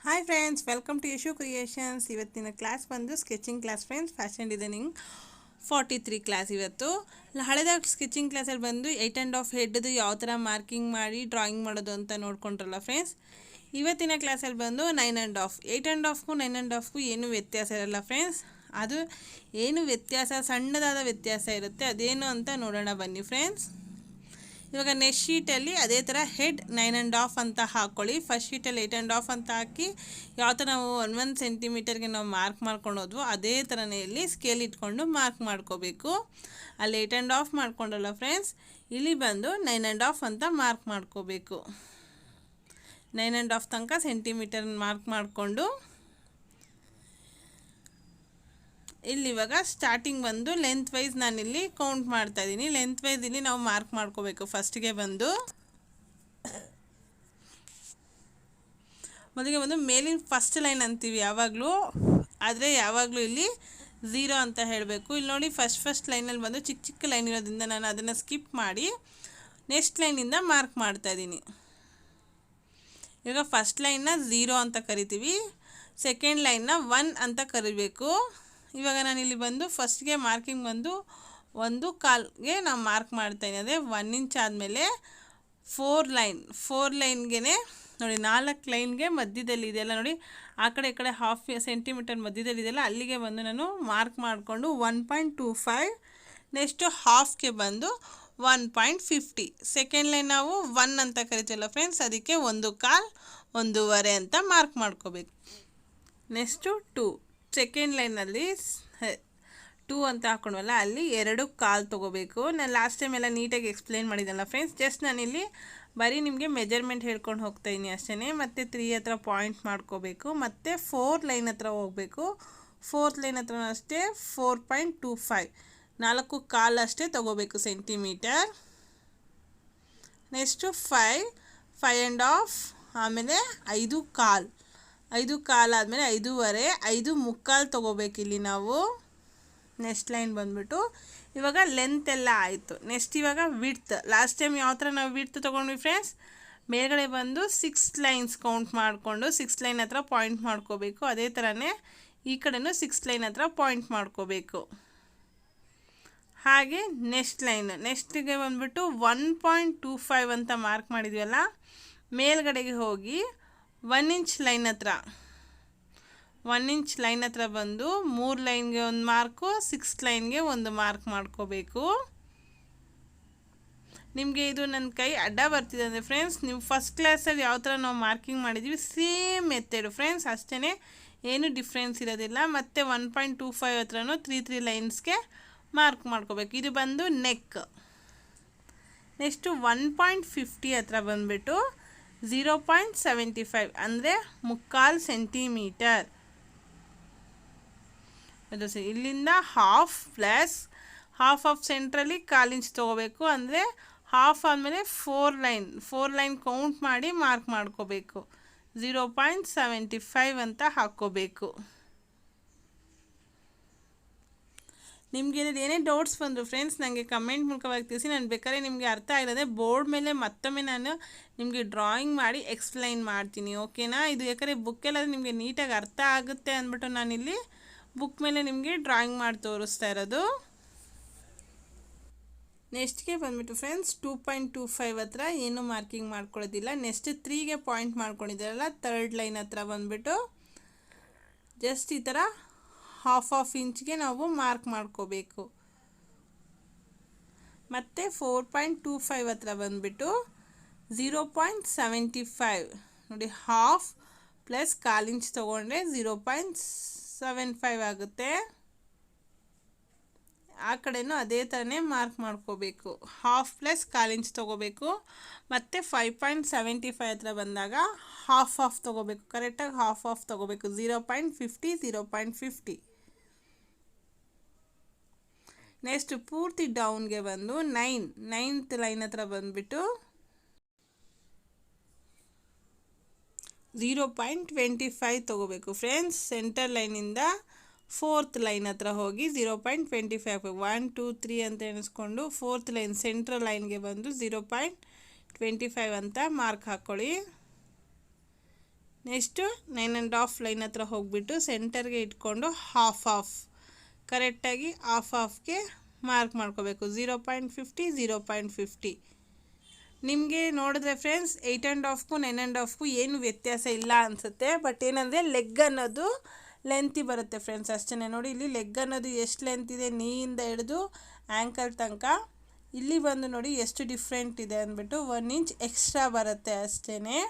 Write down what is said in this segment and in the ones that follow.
Hi friends, welcome to Yashu creations. ಇವತ್ತಿನ class ಬಂದು sketching class friends. Fashion designing 43 class. ಇವತ್ತು ಹಳೆದ ಸ್ಕೆಚಿಂಗ್ ಕ್ಲಾಸಲ್ಲಿ ಬಂದು 8.5 ಹೆಡ್ದು ಯಾವ ಥರ ಮಾರ್ಕಿಂಗ್ ಮಾಡಿ ಡ್ರಾಯಿಂಗ್ ಮಾಡೋದು ಅಂತ ನೋಡ್ಕೊಂಡ್ರಲ್ಲ ಫ್ರೆಂಡ್ಸ್. ಇವತ್ತಿನ ಕ್ಲಾಸಲ್ಲಿ ಬಂದು 9.5 8.5ಗೂ 9.5ಗೂ ಏನೂ ವ್ಯತ್ಯಾಸ ಇರಲ್ಲ ಫ್ರೆಂಡ್ಸ್. ಅದು ಏನು ವ್ಯತ್ಯಾಸ, ಸಣ್ಣದಾದ ವ್ಯತ್ಯಾಸ ಇರುತ್ತೆ. ಅದೇನು ಅಂತ ನೋಡೋಣ ಬನ್ನಿ ಫ್ರೆಂಡ್ಸ್. ಇವಾಗ ನೆಕ್ಸ್ಟ್ ಶೀಟಲ್ಲಿ ಅದೇ ಥರ ಹೆಡ್ 9.5 ಅಂತ ಹಾಕ್ಕೊಳ್ಳಿ. ಫಸ್ಟ್ ಶೀಟಲ್ಲಿ 8.5 ಅಂತ ಹಾಕಿ ಯಾವ ಥರ ನಾವು 1 ಸೆಂಟಿಮೀಟರ್ಗೆ ನಾವು ಮಾರ್ಕ್ ಮಾಡ್ಕೊಂಡು ಹೋದ್ವೋ ಅದೇ ಥರನೇ ಇಲ್ಲಿ ಸ್ಕೇಲ್ ಇಟ್ಕೊಂಡು ಮಾರ್ಕ್ ಮಾಡ್ಕೋಬೇಕು. ಅಲ್ಲಿ 8.5 ಮಾಡ್ಕೊಂಡಲ್ಲ ಫ್ರೆಂಡ್ಸ್, ಇಲ್ಲಿ ಬಂದು 9.5 ಅಂತ ಮಾರ್ಕ್ ಮಾಡ್ಕೋಬೇಕು. 9.5 ತನಕ ಸೆಂಟಿಮೀಟರ್ ಮಾರ್ಕ್ ಮಾಡಿಕೊಂಡು ಇಲ್ಲಿ ಇವಾಗ ಸ್ಟಾರ್ಟಿಂಗ್ ಬಂದು ಲೆಂತ್ ವೈಸ್ ನಾನಿಲ್ಲಿ ಕೌಂಟ್ ಮಾಡ್ತಾ ಇದ್ದೀನಿ. ಲೆಂತ್ ವೈಸ್ ಇಲ್ಲಿ ನಾವು ಮಾರ್ಕ್ ಮಾಡ್ಕೋಬೇಕು. ಫಸ್ಟಿಗೆ ಬಂದು ಮೊದಲಿಗೆ ಬಂದು ಮೇಲಿನ ಫಸ್ಟ್ ಲೈನ್ ಅಂತೀವಿ ಯಾವಾಗಲೂ, ಆದರೆ ಯಾವಾಗಲೂ ಇಲ್ಲಿ 0 ಅಂತ ಹೇಳಬೇಕು. ಇಲ್ಲಿ ನೋಡಿ ಫಸ್ಟ್ ಲೈನಲ್ಲಿ ಬಂದು ಚಿಕ್ಕ ಚಿಕ್ಕ ಲೈನ್ ಇರೋದ್ರಿಂದ ನಾನು ಅದನ್ನು ಸ್ಕಿಪ್ ಮಾಡಿ ನೆಕ್ಸ್ಟ್ ಲೈನಿಂದ ಮಾರ್ಕ್ ಮಾಡ್ತಾ ಇದ್ದೀನಿ. ಇವಾಗ ಫಸ್ಟ್ ಲೈನ್ನ 0 ಅಂತ ಕರಿತೀವಿ, ಸೆಕೆಂಡ್ ಲೈನ್ನ 1 ಅಂತ ಕರಿಬೇಕು. ಇವಾಗ ನಾನಿಲ್ಲಿ ಬಂದು ಫಸ್ಟ್ಗೆ ಮಾರ್ಕಿಂಗ್ ಬಂದು 1 ಕಾಲ್ಗೆ ನಾವು ಮಾರ್ಕ್ ಮಾಡ್ತಾಯಿದ್ದೀನಿ. ಅದೇ 1 ಇಂಚ್ ಆದಮೇಲೆ 4 ಲೈನ್ಗೆ ನೋಡಿ 4 ಲೈನ್ಗೆ ಮಧ್ಯದಲ್ಲಿ ಇದೆಯಲ್ಲ ನೋಡಿ, ಆ ಕಡೆ ಈ ಕಡೆ ಹಾಫ್ ಸೆಂಟಿಮೀಟರ್ ಮಧ್ಯದಲ್ಲಿ ಇದೆಯಲ್ಲ ಅಲ್ಲಿಗೆ ಬಂದು ನಾನು ಮಾರ್ಕ್ ಮಾಡಿಕೊಂಡು 1.25. ನೆಕ್ಸ್ಟು ಹಾಫ್ಗೆ ಬಂದು 1.50. ಸೆಕೆಂಡ್ ಲೈನ್ ನಾವು 1 ಅಂತ ಕರಿತೀವಲ್ಲ ಫ್ರೆಂಡ್ಸ್, ಅದಕ್ಕೆ 1 ಕಾಲ್ 1.5 ಅಂತ ಮಾರ್ಕ್ ಮಾಡ್ಕೋಬೇಕು. ನೆಕ್ಸ್ಟು 2 ಸೆಕೆಂಡ್ ಲೈನಲ್ಲಿ 2 ಅಂತ ಹಾಕೊಂಡ್ವಲ್ಲ ಅಲ್ಲಿ 2 ಕಾಲ್ ತೊಗೋಬೇಕು. ನಾನು ಲಾಸ್ಟ್ ಟೈಮ್ ಎಲ್ಲ ನೀಟಾಗಿ ಎಕ್ಸ್ಪ್ಲೇನ್ ಮಾಡಿದ್ದಲ್ಲ ಫ್ರೆಂಡ್ಸ್. ಜಸ್ಟ್ ನಾನಿಲ್ಲಿ ಬರೀ ನಿಮಗೆ ಮೆಜರ್ಮೆಂಟ್ ಹೇಳ್ಕೊಂಡು ಹೋಗ್ತಾಯಿದ್ದೀನಿ ಅಷ್ಟೇ. ಮತ್ತು 3 ಹತ್ರ ಪಾಯಿಂಟ್ ಮಾಡ್ಕೋಬೇಕು. ಮತ್ತು 4 ಲೈನ್ ಹತ್ರ ಹೋಗಬೇಕು. 4th ಲೈನ್ ಹತ್ರ ಅಷ್ಟೇ 4.25 4 ಕಾಲ್ ಅಷ್ಟೇ ತೊಗೋಬೇಕು ಸೆಂಟಿಮೀಟರ್. ನೆಕ್ಸ್ಟು 5.5 ಆಮೇಲೆ 5 ಕಾಲ್ ಆದಮೇಲೆ 5.25 5 ಮುಕ್ಕಾಲು ತೊಗೋಬೇಕಿಲ್ಲಿ ನಾವು. ನೆಕ್ಸ್ಟ್ ಲೈನ್ ಬಂದ್ಬಿಟ್ಟು ಇವಾಗ ಲೆಂತ್ ಎಲ್ಲ ಆಯಿತು. ನೆಕ್ಸ್ಟ್ ಇವಾಗ ವಿಡ್ತ್. ಲಾಸ್ಟ್ ಟೈಮ್ ಯಾವ ಥರ ನಾವು ವಿಡ್ತ್ ತೊಗೊಂಡ್ವಿ ಫ್ರೆಂಡ್ಸ್, ಮೇಲ್ಗಡೆ ಬಂದು 6 ಲೈನ್ಸ್ ಕೌಂಟ್ ಮಾಡಿಕೊಂಡು 6 ಲೈನ್ ಹತ್ರ ಪಾಯಿಂಟ್ ಮಾಡ್ಕೋಬೇಕು. ಅದೇ ಥರನೇ ಈ ಕಡೆನೂ 6 ಲೈನ್ ಹತ್ರ ಪಾಯಿಂಟ್ ಮಾಡ್ಕೋಬೇಕು. ಹಾಗೆ ನೆಕ್ಸ್ಟಿಗೆ ಬಂದ್ಬಿಟ್ಟು 1.25 ಅಂತ ಮಾರ್ಕ್ ಮಾಡಿದ್ವಲ್ಲ, ಮೇಲ್ಗಡೆಗೆ ಹೋಗಿ 1 ಇಂಚ್ ಲೈನ್ ಹತ್ರ ಬಂದು 3 ಲೈನ್ಗೆ ಒಂದು ಮಾರ್ಕು, 6 ಲೈನ್ಗೆ ಒಂದು ಮಾರ್ಕ್ ಮಾಡ್ಕೋಬೇಕು. ನಿಮಗೆ ಇದು ನನ್ನ ಕೈ ಅಡ್ಡ ಬರ್ತಿದೆ ಅಂದರೆ ಫ್ರೆಂಡ್ಸ್, ನೀವು ಫಸ್ಟ್ ಕ್ಲಾಸಲ್ಲಿ ಯಾವ ಥರ ನಾವು ಮಾರ್ಕಿಂಗ್ ಮಾಡಿದ್ವಿ ಸೇಮ್ ಮೆಥಡ್ ಫ್ರೆಂಡ್ಸ್, ಅಷ್ಟೇ, ಏನು ಡಿಫ್ರೆನ್ಸ್ ಇರೋದಿಲ್ಲ. ಮತ್ತು 1.25 ಹತ್ರನೂ 3 ಲೈನ್ಸ್ಗೆ ಮಾರ್ಕ್ ಮಾಡ್ಕೋಬೇಕು. ಇದು ಬಂದು ನೆಕ್. ನೆಕ್ಸ್ಟು 1.50 ಹತ್ರ ಬಂದುಬಿಟ್ಟು 0.75 ಅಂದರೆ 3/4 ಸೆಂಟಿಮೀಟರ್. ಅದು ಸರಿ. ಇಲ್ಲಿಂದ ಹಾಫ್ ಆಫ್ ಸೆಂಟ್ರಲ್ಲಿ 1/4 ಇಂಚ್ ತೊಗೋಬೇಕು. ಅಂದರೆ ಹಾಫ್ ಆದಮೇಲೆ 4 ಲೈನ್ ಕೌಂಟ್ ಮಾಡಿ ಮಾರ್ಕ್ ಮಾಡ್ಕೋಬೇಕು. 0.75 ಅಂತ ಹಾಕ್ಕೋಬೇಕು. ನಿಮಗೆ ಏನೇ ಡೌಟ್ಸ್ ಬಂದರು ಫ್ರೆಂಡ್ಸ್ ನನಗೆ ಕಮೆಂಟ್ ಮೂಲಕವಾಗಿ ತಿಳಿಸಿ. ನಾನು ಬೇಕಾದ್ರೆ ನಿಮಗೆ ಅರ್ಥ ಆಗಿರೋದೆ ಬೋರ್ಡ್ ಮೇಲೆ ಮತ್ತೊಮ್ಮೆ ನಾನು ನಿಮಗೆ ಡ್ರಾಯಿಂಗ್ ಮಾಡಿ ಎಕ್ಸ್ಪ್ಲೈನ್ ಮಾಡ್ತೀನಿ, ಓಕೆನಾ. ಇದು ಯಾಕಂದರೆ ಬುಕ್ಕೆಲ್ಲ ನಿಮಗೆ ನೀಟಾಗಿ ಅರ್ಥ ಆಗುತ್ತೆ ಅಂದ್ಬಿಟ್ಟು ನಾನಿಲ್ಲಿ ಬುಕ್ ಮೇಲೆ ನಿಮಗೆ ಡ್ರಾಯಿಂಗ್ ಮಾಡಿ ತೋರಿಸ್ತಾ ಇರೋದು. ನೆಕ್ಸ್ಟ್ಗೆ ಬಂದುಬಿಟ್ಟು ಫ್ರೆಂಡ್ಸ್ 2.25 ಹತ್ರ ಏನೂ ಮಾರ್ಕಿಂಗ್ ಮಾಡ್ಕೊಳ್ಳೋದಿಲ್ಲ. ನೆಕ್ಸ್ಟ್ 3ಗೆ ಪಾಯಿಂಟ್ ಮಾಡ್ಕೊಂಡಿದ್ದಾರಲ್ಲ, 3rd ಲೈನ್ ಹತ್ರ ಬಂದುಬಿಟ್ಟು ಜಸ್ಟ್ ಈ ಥರ ಹಾಫ್ ಇಂಚ್ಗೆ ನಾವು ಮಾರ್ಕ್ ಮಾಡ್ಕೋಬೇಕು. ಮತ್ತು 4.25 ಹತ್ರ ಬಂದುಬಿಟ್ಟು 0.75 ನೋಡಿ, ಹಾಫ್ ಪ್ಲಸ್ 1/4 ಇಂಚ್ ತೊಗೊಂಡ್ರೆ 0.75 ಆಗುತ್ತೆ. ಆ ಕಡೆನೂ ಅದೇ ಥರನೇ ಮಾರ್ಕ್ ಮಾಡ್ಕೋಬೇಕು. ಹಾಫ್ ಪ್ಲಸ್ 1/4 ಇಂಚ್ ತೊಗೋಬೇಕು. ಮತ್ತು 5.75 ಹತ್ರ ಬಂದಾಗ ಹಾಫ್ ತೊಗೋಬೇಕು. ಕರೆಕ್ಟಾಗಿ ಹಾಫ್ ತೊಗೋಬೇಕು. 0.50. ನೆಕ್ಸ್ಟ್ ಪೂರ್ತಿ ಡೌನ್ಗೆ ಬಂದು 9th ಲೈನ್ ಹತ್ರ ಬಂದುಬಿಟ್ಟು 0.25 ತೊಗೋಬೇಕು ಫ್ರೆಂಡ್ಸ್. ಸೆಂಟರ್ ಲೈನಿಂದ 4th ಲೈನ್ ಹತ್ರ ಹೋಗಿ 0.25 1 2 3 ಅಂತ ಎಣಿಸ್ಕೊಂಡು 4th ಲೈನ್ ಸೆಂಟ್ರಲ್ ಲೈನ್ಗೆ ಬಂದು 0.25 ಅಂತ ಮಾರ್ಕ್ ಹಾಕ್ಕೊಳ್ಳಿ. ನೆಕ್ಸ್ಟು 9.5 ಲೈನ್ ಹತ್ರ ಹೋಗಿಬಿಟ್ಟು ಸೆಂಟರ್ಗೆ ಇಟ್ಕೊಂಡು ಹಾಫ್ ಕರೆಕ್ಟಾಗಿ ಹಾಫ್ಗೆ ಮಾರ್ಕ್ ಮಾಡ್ಕೋಬೇಕು. 0.50 0.50. ನಿಮಗೆ ನೋಡಿದ್ರೆ ಫ್ರೆಂಡ್ಸ್ 8.5ಗೂ 9.5ಗೂ ಏನು ವ್ಯತ್ಯಾಸ ಇಲ್ಲ ಅನಿಸುತ್ತೆ. ಬಟ್ ಏನಂದರೆ ಲೆಗ್ ಅನ್ನೋದು ಲೆಂತಿ ಬರುತ್ತೆ ಫ್ರೆಂಡ್ಸ್ ಅಷ್ಟೇ. ನೋಡಿ ಇಲ್ಲಿ ಲೆಗ್ ಅನ್ನೋದು ಎಷ್ಟು ಲೆಂತ್ ಇದೆ, ನೀಯಿಂದ ಹಿಡಿದು ಆ್ಯಂಕಲ್ ತನಕ. ಇಲ್ಲಿ ಬಂದು ನೋಡಿ ಎಷ್ಟು ಡಿಫ್ರೆಂಟ್ ಇದೆ ಅಂದ್ಬಿಟ್ಟು 1 ಇಂಚ್ ಎಕ್ಸ್ಟ್ರಾ ಬರುತ್ತೆ ಅಷ್ಟೇ.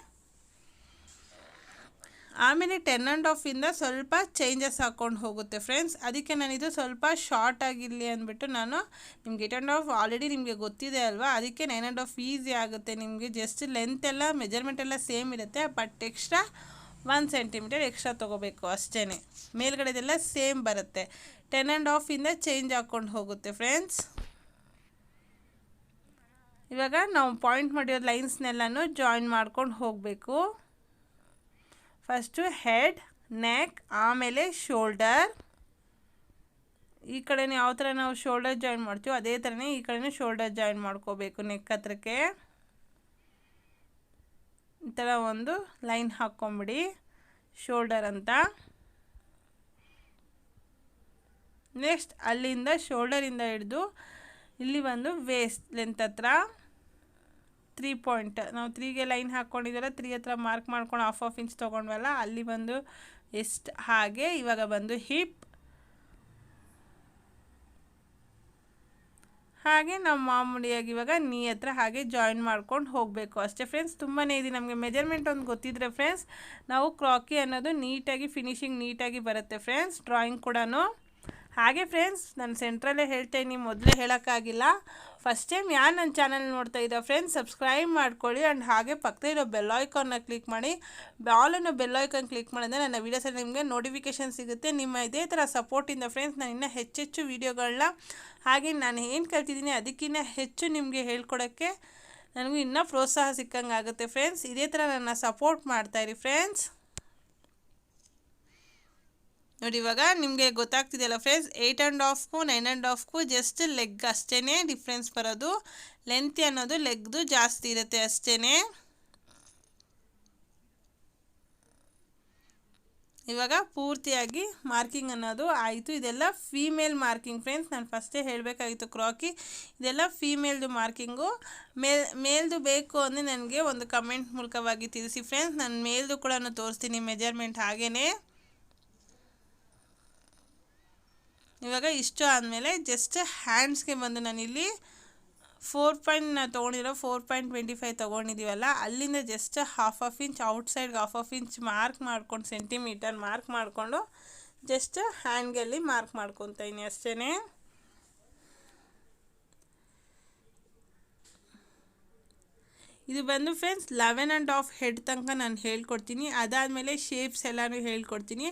ಆಮೇಲೆ 10.5ಇಂದ ಸ್ವಲ್ಪ ಚೇಂಜಸ್ ಹಾಕ್ಕೊಂಡು ಹೋಗುತ್ತೆ ಫ್ರೆಂಡ್ಸ್. ಅದಕ್ಕೆ ನಾನಿದು ಸ್ವಲ್ಪ ಶಾರ್ಟ್ ಆಗಿರಲಿ ಅಂದ್ಬಿಟ್ಟು ನಾನು ನಿಮಗೆ 8.5 ಆಲ್ರೆಡಿ ನಿಮಗೆ ಗೊತ್ತಿದೆ ಅಲ್ವಾ, ಅದಕ್ಕೆ 9.5 ಈಸಿ ಆಗುತ್ತೆ ನಿಮಗೆ. ಜಸ್ಟ್ ಲೆಂತ್ ಎಲ್ಲ ಮೆಜರ್ಮೆಂಟ್ ಎಲ್ಲ ಸೇಮ್ ಇರುತ್ತೆ, ಬಟ್ ಎಕ್ಸ್ಟ್ರಾ 1 ಸೆಂಟಿಮೀಟರ್ ಎಕ್ಸ್ಟ್ರಾ ತೊಗೋಬೇಕು ಅಷ್ಟೇ. ಮೇಲ್ಗಡೆದೆಲ್ಲ ಸೇಮ್ ಬರುತ್ತೆ. 10.5ಇಂದ ಚೇಂಜ್ ಹಾಕ್ಕೊಂಡು ಹೋಗುತ್ತೆ ಫ್ರೆಂಡ್ಸ್. ಇವಾಗ ನಾವು ಪಾಯಿಂಟ್ ಮಾಡಿರೋ ಲೈನ್ಸ್ನೆಲ್ಲನೂ ಜಾಯಿನ್ ಮಾಡ್ಕೊಂಡು ಹೋಗಬೇಕು. ಫಸ್ಟು ಹೆಡ್, ನೆಕ್, ಆಮೇಲೆ ಶೋಲ್ಡರ್. ಈ ಕಡೆ ಯಾವ ಥರ ನಾವು ಶೋಲ್ಡರ್ ಜಾಯಿನ್ ಮಾಡ್ತೀವೋ ಅದೇ ಥರನೇ ಈ ಕಡೆನೂ ಶೋಲ್ಡರ್ ಜಾಯಿನ್ ಮಾಡ್ಕೋಬೇಕು. ನೆಕ್ ಹತ್ರಕ್ಕೆ ಈ ಥರ ಒಂದು ಲೈನ್ ಹಾಕ್ಕೊಂಬಿಡಿ ಶೋಲ್ಡರ್ ಅಂತ. ನೆಕ್ಸ್ಟ್ ಅಲ್ಲಿಂದ ಶೋಲ್ಡರಿಂದ ಹಿಡಿದು ಇಲ್ಲಿ ಒಂದು ವೇಸ್ಟ್ ಲೆಂತ್ ಹತ್ರ 3 ಪಾಯಿಂಟ್, ನಾವು 3ಗೆ ಲೈನ್ ಹಾಕ್ಕೊಂಡಿದ್ದೀರ, 3 ಹತ್ರ ಮಾರ್ಕ್ ಮಾಡ್ಕೊಂಡು ಹಾಫ್ ಇಂಚ್ ತೊಗೊಂಡ್ವಲ್ಲ, ಅಲ್ಲಿ ಬಂದು ಎಷ್ಟು ಹಾಗೆ. ಇವಾಗ ಬಂದು ಹಿಪ್, ಹಾಗೆ ನಾವು ಮಾಮೂಲಿಯಾಗಿ ಇವಾಗ ನೀ ಹತ್ರ ಹಾಗೆ ಜಾಯಿನ್ ಮಾಡ್ಕೊಂಡು ಹೋಗಬೇಕು ಅಷ್ಟೇ ಫ್ರೆಂಡ್ಸ್. ತುಂಬಾ ಇದೆ. ನಮಗೆ ಮೆಜರ್ಮೆಂಟ್ ಒಂದು ಗೊತ್ತಿದ್ರೆ ಫ್ರೆಂಡ್ಸ್ ನಾವು ಕ್ರಾಕಿ ಅನ್ನೋದು ನೀಟಾಗಿ ಫಿನಿಶಿಂಗ್ ನೀಟಾಗಿ ಬರುತ್ತೆ ಫ್ರೆಂಡ್ಸ್, ಡ್ರಾಯಿಂಗ್ ಕೂಡ. ಹಾಗೆ ಫ್ರೆಂಡ್ಸ್ ನಾನು ಸೆಂಟ್ರಲ್ಲೇ ಹೇಳ್ತೇನೆ, ಮೊದಲೇ ಹೇಳೋಕ್ಕಾಗಿಲ್ಲ. ಫಸ್ಟ್ ಟೈಮ್ ಯಾರು ನನ್ನ ಚಾನಲ್ ನೋಡ್ತಾ ಇದ್ದ ಫ್ರೆಂಡ್ಸ್ ಸಬ್ಸ್ಕ್ರೈಬ್ ಮಾಡ್ಕೊಳ್ಳಿ. ಆ್ಯಂಡ್ ಹಾಗೆ ಪಕ್ಕದ ಇರೋ ಬೆಲ್ ಐಕಾನ್ನ ಕ್ಲಿಕ್ ಮಾಡಿ. ಆಲನ್ನು ಬೆಲ್ ಐಕಾನ್ ಕ್ಲಿಕ್ ಮಾಡಿದ್ರೆ ನನ್ನ ವೀಡಿಯೋಸಲ್ಲಿ ನಿಮಗೆ ನೋಟಿಫಿಕೇಷನ್ ಸಿಗುತ್ತೆ. ನಿಮ್ಮ ಇದೇ ಥರ ಸಪೋರ್ಟಿಂದ ಫ್ರೆಂಡ್ಸ್ ನಾನು ಇನ್ನೂ ಹೆಚ್ಚೆಚ್ಚು ವೀಡಿಯೋಗಳನ್ನ, ಹಾಗೆ ನಾನು ಏನು ಕಲ್ತಿದ್ದೀನಿ ಅದಕ್ಕಿಂತ ಹೆಚ್ಚು ನಿಮಗೆ ಹೇಳ್ಕೊಡೋಕ್ಕೆ ನನಗೂ ಇನ್ನೂ ಪ್ರೋತ್ಸಾಹ ಸಿಕ್ಕಂಗೆ ಆಗುತ್ತೆ ಫ್ರೆಂಡ್ಸ್. ಇದೇ ಥರ ನನ್ನ ಸಪೋರ್ಟ್ ಮಾಡ್ತಾಯಿರಿ ಫ್ರೆಂಡ್ಸ್. ನೋಡಿ ಇವಾಗ ನಿಮಗೆ ಗೊತ್ತಾಗ್ತಿದೆಯಲ್ಲ ಫ್ರೆಂಡ್ಸ್, 8.5ಗೂ 9.5ಗೂ ಜಸ್ಟ್ ಲೆಗ್ ಅಷ್ಟೇ ಡಿಫ್ರೆನ್ಸ್ ಬರೋದು. ಲೆಂತ್ ಅನ್ನೋದು ಲೆಗ್ದು ಜಾಸ್ತಿ ಇರುತ್ತೆ ಅಷ್ಟೇ. ಇವಾಗ ಪೂರ್ತಿಯಾಗಿ ಮಾರ್ಕಿಂಗ್ ಅನ್ನೋದು ಆಯಿತು. ಇದೆಲ್ಲ ಫೀಮೇಲ್ ಮಾರ್ಕಿಂಗ್ ಫ್ರೆಂಡ್ಸ್, ನಾನು ಫಸ್ಟೇ ಹೇಳಬೇಕಾಗಿತ್ತು ಕ್ರಾಕಿ ಇದೆಲ್ಲ ಫೀಮೇಲ್ದು ಮಾರ್ಕಿಂಗು. ಮೇಲ್ದು ಬೇಕು ಅಂದರೆ ನನಗೆ ಒಂದು ಕಮೆಂಟ್ ಮೂಲಕವಾಗಿ ತಿಳಿಸಿ ಫ್ರೆಂಡ್ಸ್, ನಾನು ಮೇಲ್ದು ಕೂಡ ತೋರಿಸ್ತೀನಿ ಮೆಜರ್ಮೆಂಟ್ ಹಾಗೇ. ಇವಾಗ ಇಷ್ಟು ಆದಮೇಲೆ ಜಸ್ಟ್ ಹ್ಯಾಂಡ್ಸ್ಗೆ ಬಂದು ನಾನಿಲ್ಲಿ 4 ತೊಗೊಂಡಿರೋ 4.25 ತೊಗೊಂಡಿದ್ದೀವಲ್ಲ, ಅಲ್ಲಿಂದ ಜಸ್ಟ್ ಹಾಫ್ ಇಂಚ್ ಔಟ್ಸೈಡ್ಗೆ ಹಾಫ್ ಇಂಚ್ ಮಾರ್ಕ್ ಮಾಡ್ಕೊಂಡು ಸೆಂಟಿಮೀಟರ್ ಮಾರ್ಕ್ ಮಾಡಿಕೊಂಡು ಜಸ್ಟ್ ಹ್ಯಾಂಡ್ಗಲ್ಲಿ ಮಾರ್ಕ್ ಮಾಡ್ಕೊತೀನಿ ಅಷ್ಟೇ. ಇದು ಬಂದು ಫ್ರೆಂಡ್ಸ್ 11.5 ಹೆಡ್ ತನಕ ನಾನು ಹೇಳ್ಕೊಡ್ತೀನಿ. ಅದಾದಮೇಲೆ ಶೇಪ್ಸ್ ಎಲ್ಲನೂ ಹೇಳ್ಕೊಡ್ತೀನಿ.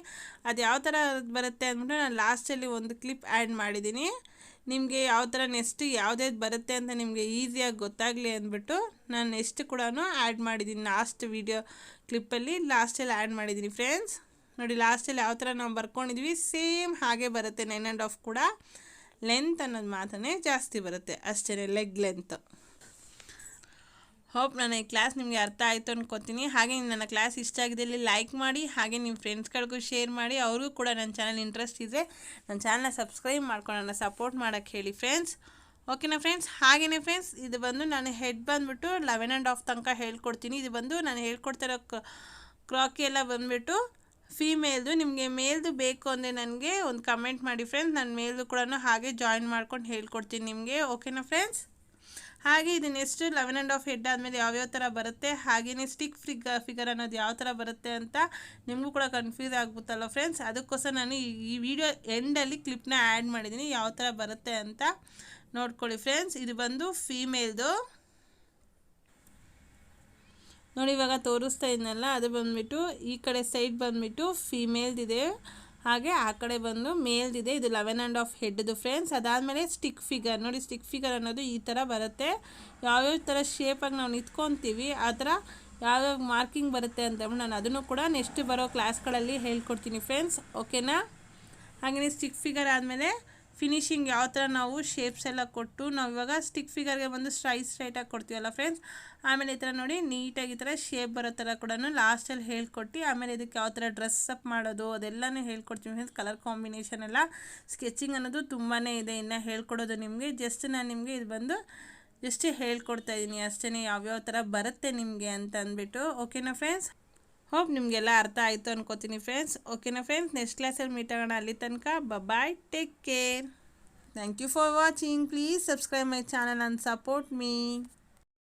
ಅದು ಯಾವ ಥರ ಬರುತ್ತೆ ಅಂದ್ಬಿಟ್ಟು ನಾನು ಲಾಸ್ಟಲ್ಲಿ ಒಂದು ಕ್ಲಿಪ್ ಆ್ಯಡ್ ಮಾಡಿದ್ದೀನಿ. ನಿಮಗೆ ಯಾವ ಥರ ನೆಕ್ಸ್ಟ್ ಯಾವುದ್ಯಾವ್ದು ಬರುತ್ತೆ ಅಂತ ನಿಮಗೆ ಈಸಿಯಾಗಿ ಗೊತ್ತಾಗಲಿ ಅಂದ್ಬಿಟ್ಟು ನಾನು ನೆಕ್ಸ್ಟ್ ಕೂಡ ಆ್ಯಡ್ ಮಾಡಿದ್ದೀನಿ. ಲಾಸ್ಟ್ ವೀಡಿಯೋ ಕ್ಲಿಪ್ಪಲ್ಲಿ ಲಾಸ್ಟಲ್ಲಿ ಆ್ಯಡ್ ಮಾಡಿದ್ದೀನಿ ಫ್ರೆಂಡ್ಸ್. ನೋಡಿ ಲಾಸ್ಟಲ್ಲಿ ಯಾವ ಥರ ನಾವು ಬರ್ಕೊಂಡಿದ್ವಿ ಸೇಮ್ ಹಾಗೆ ಬರುತ್ತೆ. 9.5 ಕೂಡ ಲೆಂತ್ ಅನ್ನೋದು ಮಾತ್ರನೇ ಜಾಸ್ತಿ ಬರುತ್ತೆ ಅಷ್ಟೇ, ಲೆಗ್ ಲೆಂತ್. ಹೋಪ್ ನನ್ನ ಈ ಕ್ಲಾಸ್ ನಿಮಗೆ ಅರ್ಥ ಆಯಿತು ಅನ್ಕೋತೀನಿ. ಹಾಗೆ ನನ್ನ ಕ್ಲಾಸ್ ಇಷ್ಟ ಆಗಿದ್ದಲ್ಲಿ ಲೈಕ್ ಮಾಡಿ, ಹಾಗೆ ನಿಮ್ಮ ಫ್ರೆಂಡ್ಸ್ಗಳಿಗೂ ಶೇರ್ ಮಾಡಿ. ಅವ್ರಿಗೂ ಕೂಡ ನನ್ನ ಚಾನಲ್ ಇಂಟ್ರೆಸ್ಟ್ ಇದ್ದರೆ ನನ್ನ ಚಾನಲ್ನ ಸಬ್ಸ್ಕ್ರೈಬ್ ಮಾಡ್ಕೊಂಡು ನನ್ನ ಸಪೋರ್ಟ್ ಮಾಡೋಕ್ಕೆ ಹೇಳಿ ಫ್ರೆಂಡ್ಸ್. ಓಕೆನಾ ಫ್ರೆಂಡ್ಸ್. ಹಾಗೆಯೇ ಫ್ರೆಂಡ್ಸ್ ಇದು ಬಂದು ನಾನು ಹೆಡ್ ಬಂದುಬಿಟ್ಟು 11.5 ತನಕ ಹೇಳ್ಕೊಡ್ತೀನಿ. ಇದು ಬಂದು ನಾನು ಹೇಳ್ಕೊಡ್ತಿರೋ ಕ್ರಾಕಿ ಎಲ್ಲ ಬಂದುಬಿಟ್ಟು ಫೀಮೇಲ್ದು. ನಿಮಗೆ ಮೇಲ್ದು ಬೇಕು ಅಂದರೆ ನನಗೆ ಒಂದು ಕಮೆಂಟ್ ಮಾಡಿ ಫ್ರೆಂಡ್ಸ್, ನಾನು ಮೇಲ್ದು ಕೂಡ ಹಾಗೆ ಜಾಯಿನ್ ಮಾಡ್ಕೊಂಡು ಹೇಳ್ಕೊಡ್ತೀನಿ ನಿಮಗೆ. ಓಕೆನಾ ಫ್ರೆಂಡ್ಸ್. ಹಾಗೆ ಇದು ನೆಕ್ಸ್ಟ್ 11.5 ಹೆಡ್ ಆದಮೇಲೆ ಯಾವ್ಯಾವ ಥರ ಬರುತ್ತೆ, ಹಾಗೆಯೇ ಸ್ಟಿಕ್ ಫಿಗರ್ ಅನ್ನೋದು ಯಾವ ಥರ ಬರುತ್ತೆ ಅಂತ ನಿಮಗೂ ಕೂಡ ಕನ್ಫ್ಯೂಸ್ ಆಗ್ಬಿಟ್ಟಲ್ಲ ಫ್ರೆಂಡ್ಸ್. ಅದಕ್ಕೋಸ್ಕರ ನಾನು ಈ ವಿಡಿಯೋ ಎಂಡಲ್ಲಿ ಕ್ಲಿಪ್ನ ಆ್ಯಡ್ ಮಾಡಿದ್ದೀನಿ, ಯಾವ ಥರ ಬರುತ್ತೆ ಅಂತ ನೋಡ್ಕೊಳ್ಳಿ ಫ್ರೆಂಡ್ಸ್. ಇದು ಬಂದು ಫೀಮೇಲ್ದು. ನೋಡಿ ಇವಾಗ ತೋರಿಸ್ತಾ ಇದ್ನಲ್ಲ, ಅದು ಬಂದುಬಿಟ್ಟು ಈ ಕಡೆ ಸೈಡ್ ಬಂದುಬಿಟ್ಟು ಫೀಮೇಲ್ದಿದೆ, ಹಾಗೆ ಆ ಕಡೆ ಬಂದು ಮೇಲ್ದಿದೆ. ಇದು 11.5 ಹೆಡ್ದು ಫ್ರೆಂಡ್ಸ್. ಅದಾದಮೇಲೆ ಸ್ಟಿಕ್ ಫಿಗರ್. ನೋಡಿ ಸ್ಟಿಕ್ ಫಿಗರ್ ಅನ್ನೋದು ಈ ಥರ ಬರುತ್ತೆ. ಯಾವ್ಯಾವ ಥರ ಶೇಪಾಗಿ ನಾವು ನಿಂತ್ಕೊತೀವಿ ಆ ಥರ ಯಾವ್ಯಾವ ಮಾರ್ಕಿಂಗ್ ಬರುತ್ತೆ ಅಂತ ನಾನು ಅದನ್ನು ಕೂಡ ನೆಕ್ಸ್ಟ್ ಬರೋ ಕ್ಲಾಸ್ಗಳಲ್ಲಿ ಹೇಳ್ಕೊಡ್ತೀನಿ ಫ್ರೆಂಡ್ಸ್. ಓಕೆನಾ. ಹಾಗೆಯೇ ಸ್ಟಿಕ್ ಫಿಗರ್ ಆದಮೇಲೆ ಫಿನಿಶಿಂಗ್ ಯಾವ ಥರ ನಾವು ಶೇಪ್ಸ್ ಎಲ್ಲ ಕೊಟ್ಟು ನಾವು ಇವಾಗ ಸ್ಟಿಕ್ ಫಿಗರ್ಗೆ ಬಂದು ಸ್ಟ್ರೈಟಾಗಿ ಕೊಡ್ತೀವಲ್ಲ ಫ್ರೆಂಡ್ಸ್. ಆಮೇಲೆ ಈ ಥರ ನೋಡಿ ನೀಟಾಗಿ ಈ ಥರ ಶೇಪ್ ಬರೋ ಥರ ಕೂಡ ಲಾಸ್ಟಲ್ಲಿ ಹೇಳ್ಕೊಟ್ಟು ಆಮೇಲೆ ಇದಕ್ಕೆ ಯಾವ ಥರ ಡ್ರೆಸ್ ಅಪ್ ಮಾಡೋದು ಅದೆಲ್ಲನೂ ಹೇಳ್ಕೊಡ್ತೀವಿ ಫ್ರೆಂಡ್ಸ್. ಕಲರ್ ಕಾಂಬಿನೇಷನ್ ಎಲ್ಲ ಸ್ಕೆಚಿಂಗ್ ಅನ್ನೋದು ತುಂಬಾ ಇದೆ, ಇನ್ನು ಹೇಳ್ಕೊಡೋದು ನಿಮಗೆ. ಜಸ್ಟ್ ನಾನು ನಿಮಗೆ ಇದು ಬಂದು ಜಸ್ಟ್ ಹೇಳ್ಕೊಡ್ತಾ ಇದ್ದೀನಿ ಅಷ್ಟೇ, ಯಾವ್ಯಾವ ಥರ ಬರುತ್ತೆ ನಿಮಗೆ ಅಂತ ಅಂದ್ಬಿಟ್ಟು. ಓಕೆನಾ ಫ್ರೆಂಡ್ಸ್? ಹೋಪ್ ನಿಮಗೆಲ್ಲ ಅರ್ಥ ಆಯಿತು ಅನ್ಕೋತೀನಿ ಫ್ರೆಂಡ್ಸ್. ಓಕೆನಾ ಫ್ರೆಂಡ್ಸ್? ನೆಕ್ಸ್ಟ್ ಕ್ಲಾಸಲ್ಲಿ ಮೀಟ್ ಆಗೋಣ. ಅಲ್ಲಿ ತನಕ bye, take care. Thank you for watching. Please subscribe my channel and support me.